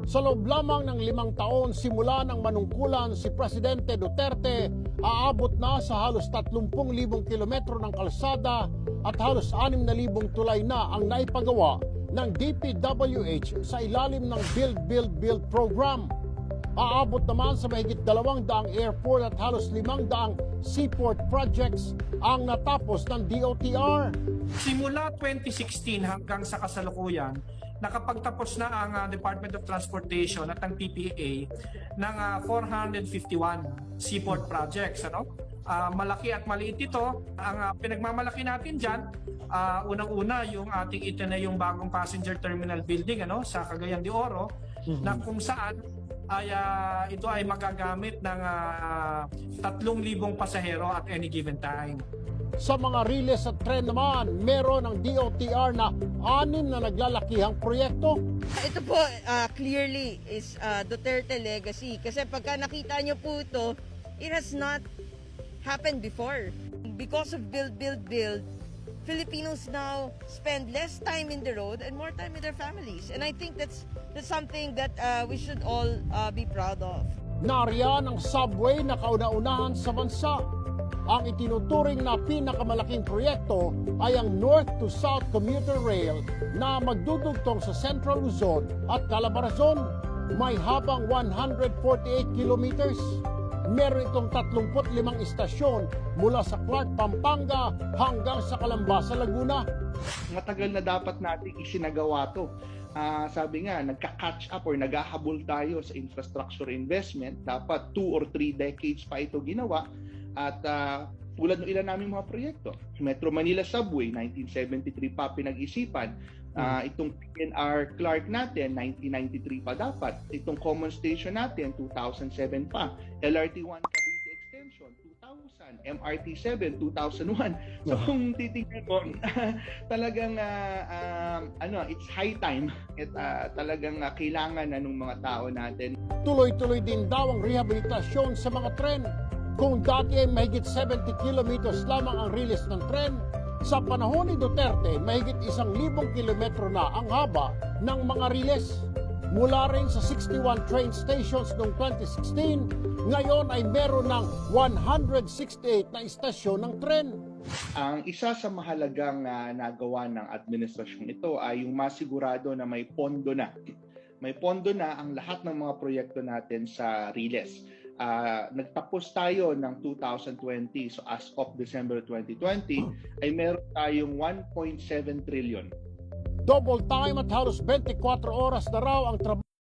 Sa loob lamang ng 5 taon simula ng manungkulan si Presidente Duterte, aabot na sa halos 30,000 kilometro ng kalsada at halos 6,000 tulay na ang naipagawa ng DPWH sa ilalim ng Build program. Aabot naman sa mahigit 200 airport at halos 500 seaport projects ang natapos ng DOTR. Simula 2016 hanggang sa kasalukuyan, nakapagtapos na ang Department of Transportation at ang TPA ng 451 seaport projects. Malaki at maliit ito. Ang pinagmamalaki natin dyan, unang-una yung ating itinayong bagong passenger terminal building sa Cagayan de Oro, na kung saan ito ay magagamit ng 3,000 pasahero at any given time. Sa mga riles at tren naman, meron ng DOTR na 6 na naglalakihang proyekto. Ito po clearly is Duterte legacy. Kasi pagka nakita nyo po ito, it has not happened before. Because of build, Filipinos now spend less time in the road and more time with their families. And I think that's something that we should all be proud of. Nariyan ang subway na kauna-unahan sa bansa. Ang itinuturing na pinakamalaking proyekto ay ang North to South Commuter Rail na magdudugtong sa Central Luzon at Calabarzon. May habang 148 kilometers. Meron itong 35 istasyon mula sa Clark, Pampanga hanggang sa Calamba sa Laguna. Matagal na dapat nating isinagawa to. Sabi nga, nagka-catch up or naghahabol tayo sa infrastructure investment. Dapat 2 or 3 decades pa ito ginawa. At tulad ng ilan naming mga proyekto. Metro Manila Subway, 1973 pa pinag-isipan. Itong PNR Clark natin, 1993 pa dapat. Itong Common Station natin, 2007 pa. LRT1 Cavite Extension, 2000. MRT7, 2001. So kung titignan mo, talagang it's high time at talagang kailangan na ng mga tao natin. Tuloy-tuloy din daw ang rehabilitasyon sa mga tren. Kung dati ay mahigit 70 kilometers lamang ang riles ng tren, sa panahon ni Duterte, mahigit 1,000 kilometro na ang haba ng mga riles. Mula rin sa 61 train stations noong 2016, ngayon ay meron ng 168 na istasyon ng tren. Ang isa sa mahalagang nagawa ng administrasyon ito ay yung masigurado na may pondo na. May pondo na ang lahat ng mga proyekto natin sa riles. Nagtapos tayo ng 2020, so as of December 2020 ay meron tayong 1.7 trillion. Double time at halos 24 oras na raw ang trabaho